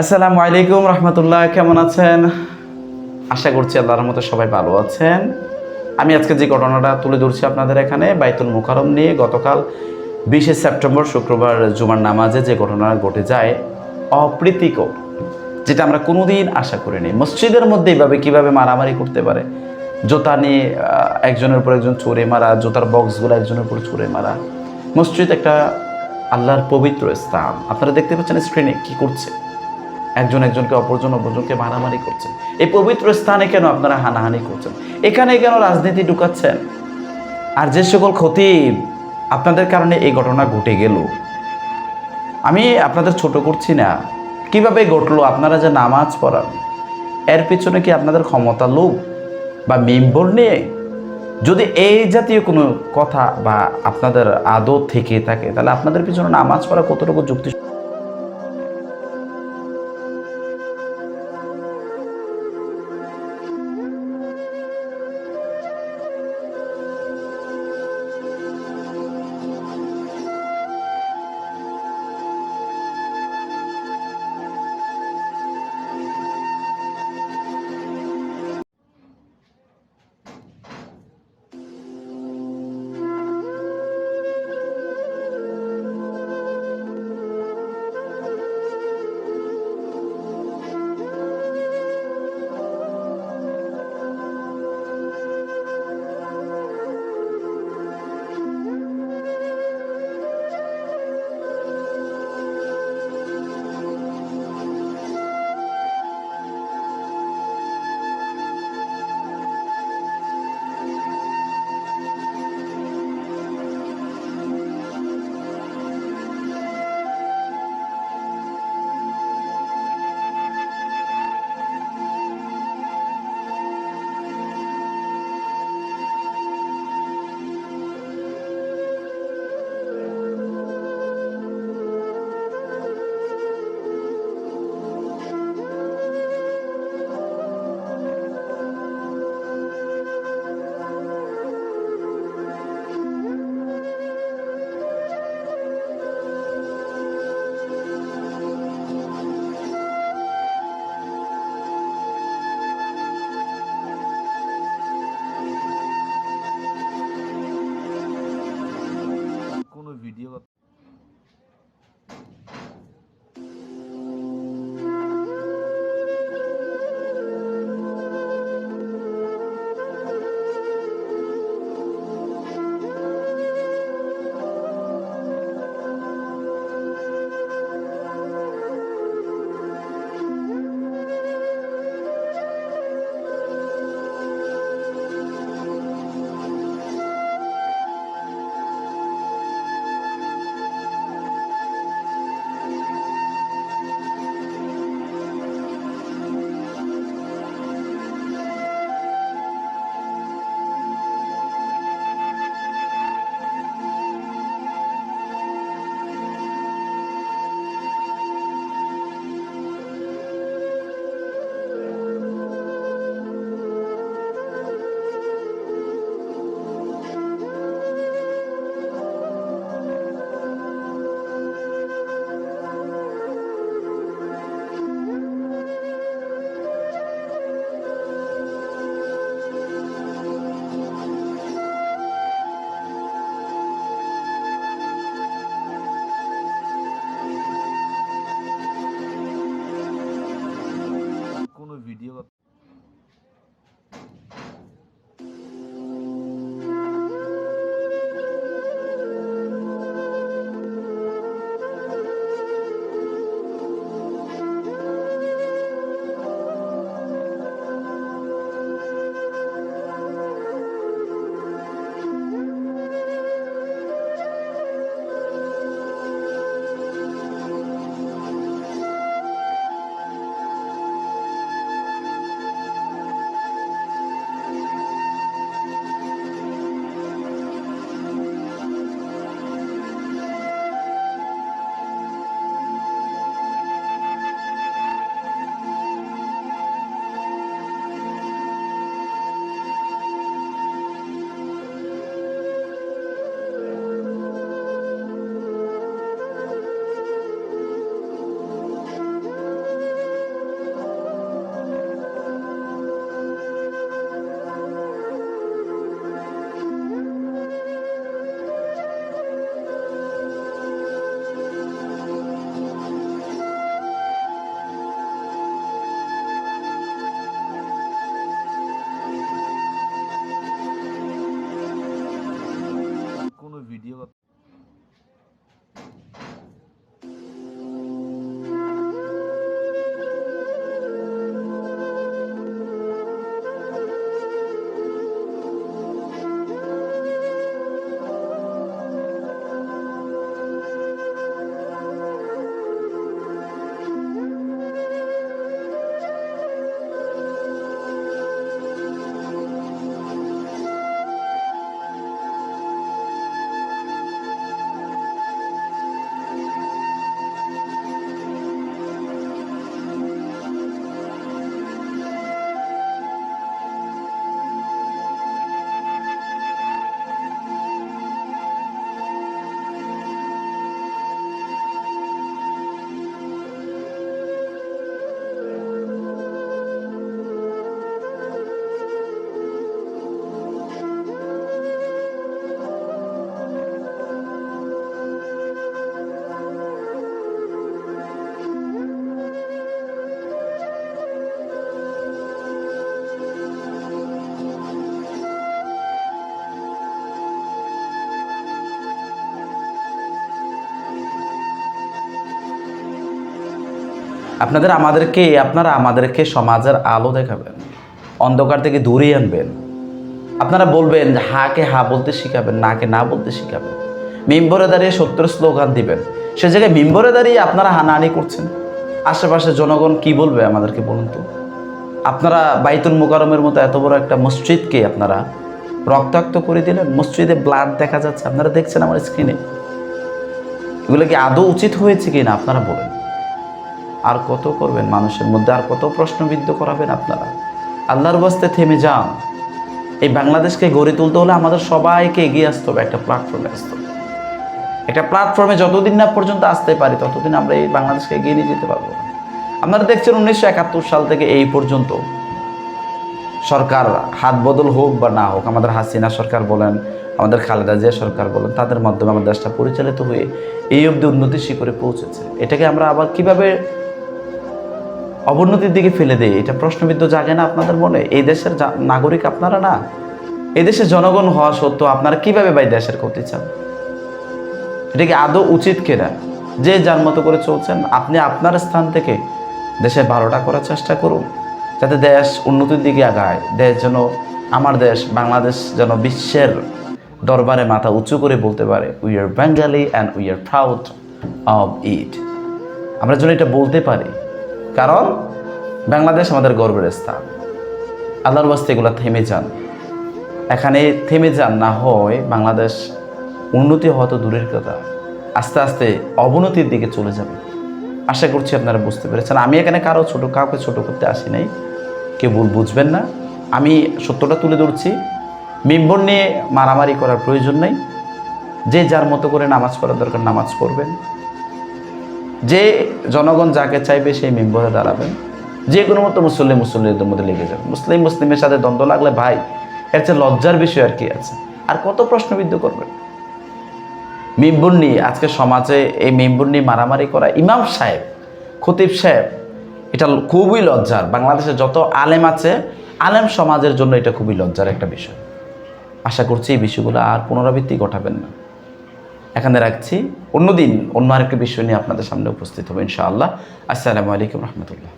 আসসালামু আলাইকুম রহমতুল্লাহ, কেমন আছেন? আশা করছি আল্লাহর রহমতে সবাই ভালো আছেন। আমি আজকে যে ঘটনাটা তুলে ধরছি আপনাদের এখানে বাইতুল মুকাররম নিয়ে, গতকাল 20শে সেপ্টেম্বর শুক্রবার জুমার নামাজে যে ঘটনা ঘটে যায়, অপ্রীতিকর, যেটা আমরা কোনোদিন আশা করিনি। মসজিদের মধ্যে এইভাবে কীভাবে মারামারি করতে পারে, জুতা নিয়ে একজনের উপর একজন ছুঁড়ে মারা, জুতার বক্সগুলো একজনের উপর ছুঁড়ে মারা। মসজিদ একটা আল্লাহর পবিত্র স্থান, আপনারা দেখতে পাচ্ছেন স্ক্রিনে কি করছে, একজন একজনকে অপরজনকে মারামারি করছেন। এই পবিত্র স্থানে কেন আপনারা হানাহানি করছেন? এখানে কেন রাজনীতি ঢুকাচ্ছেন? আর যে সকল খতিব, আপনাদের কারণে এই ঘটনা ঘটে গেল, আমি আপনাদের ছোট করছি না, কিভাবে ঘটলো? আপনারা যে নামাজ পড়ান, এর পিছনে কি আপনাদের ক্ষমতা লোভ বা মেম্বর নিয়ে? যদি এই জাতীয় কোনো কথা বা আপনাদের আদত থেকে থাকে, তাহলে আপনাদের পিছনে নামাজ পড়া কতটুকু যুক্তি? আপনারা আমাদেরকে সমাজের আলো দেখাবেন, অন্ধকার থেকে দূরিয়ে আনবেন। আপনারা বলবেন যে হাকে হা বলতে শিখাবেন, নাকে না বলতে শিখাবেন। মিম্বরে দাঁড়িয়ে সত্যের স্লোগান দিবেন, সে জায়গায় মিম্বরে দাঁড়িয়ে আপনারা হানাহানি করছেন। আশেপাশে জনগণ কি বলবে আমাদেরকে বলুন তো? আপনারা বাইতুল মুকাররমের মতো এত বড় একটা মসজিদকে আপনারা রক্তাক্ত করে দিলেন। মসজিদে ব্লাড দেখা যাচ্ছে, আপনারা দেখছেন আমার স্ক্রিনে। এগুলো কি আদৌ উচিত হয়েছে কি না আপনারা বলেন? আর কত করবেন মানুষের মধ্যে? আর কত প্রশ্নবিদ্ধ করাবেন আপনারা? আল্লাহর বাস্তে থেমে যান। এই বাংলাদেশকে গড়ে তুলতে হলে আমাদের সবাইকে এগিয়ে আসতে হবে, একটা প্ল্যাটফর্মে আসতে হবে। একটা প্ল্যাটফর্মে যতদিন না পর্যন্ত আসতে পারি ততদিন আমরা এই বাংলাদেশকে এগিয়ে নিয়ে যেতে পারবো না। আপনারা দেখছেন 1971 সাল থেকে এই পর্যন্ত সরকার হাত বদল হোক বা না হোক, আমাদের হাসিনা সরকার বলেন, আমাদের খালেদা জিয়া সরকার বলেন, তাদের মাধ্যমে আমাদের দেশটা পরিচালিত হয়ে এই অবধি উন্নতির শিখরে পৌঁছেছে। এটাকে আমরা আবার কিভাবে অবনতির দিকে ফেলে দেয়, এটা প্রশ্নবিদ্ধ জাগে না আপনাদের মনে? এই দেশের নাগরিক আপনারা না? এই দেশের জনগণ হওয়া সত্ত্বেও আপনারা কিভাবে ভাই দেশের ক্ষতি চান? এটা কি আদৌ উচিত কিনা? যে যার মতো করে চলছেন, আপনি আপনার স্থান থেকে দেশে ভালোটা করার চেষ্টা করুন, যাতে দেশ উন্নতির দিকে আগায়। দেশ যেন, আমার দেশ বাংলাদেশ যেন বিশ্বের দরবারে মাথা উঁচু করে বলতে পারে, we are Bengali and we are proud of it. আমরা যেন এটা বলতে পারি, কারণ বাংলাদেশ আমাদের গর্বের স্থান। আল্লাহর বাস্তে এগুলো থেমে যান, এখানে থেমে যান, না হয় বাংলাদেশ উন্নতি হওয়া তো দূরের কথা, আস্তে আস্তে অবনতির দিকে চলে যাবে। আশা করছি আপনারা বুঝতে পেরেছেন। আমি এখানে কাউকে ছোট করতে আসি নাই, কেউ ভুল বুঝবেন না। আমি সত্যটা তুলে ধরছি। মিম্বর নিয়ে মারামারি করার প্রয়োজন নেই। যে যার মতো করে নামাজ পড়ার দরকার নামাজ পড়বেন, যে জনগণ যাকে চাইবে সেই মিম্বরে দাঁড়াবেন। যে কোনো মতো মুসল্লিদের মধ্যে লেগে যাবে। মুসলিমের সাথে দ্বন্দ্ব লাগলে ভাই, এর চেয়ে লজ্জার বিষয় আর কি আছে? আর কত প্রশ্নবিদ্ধ করবেন? মিম্বর নিয়ে আজকে সমাজে এই মিম্বর নিয়ে মারামারি করা, ইমাম সাহেব, খতিব সাহেব, এটা খুবই লজ্জার। বাংলাদেশে যত আলেম আছে, আলেম সমাজের জন্য এটা খুবই লজ্জার একটা বিষয়। আশা করছি এই বিষয়গুলো আর পুনরাবৃত্তি ঘটাবেন না। এখানে রাখছি, অন্যদিন অন্য আরেকটা বিষয় নিয়ে আপনাদের সামনে উপস্থিত হবে ইনশাআল্লাহ। আসসালামু আলাইকুম রহমতুল্লাহ।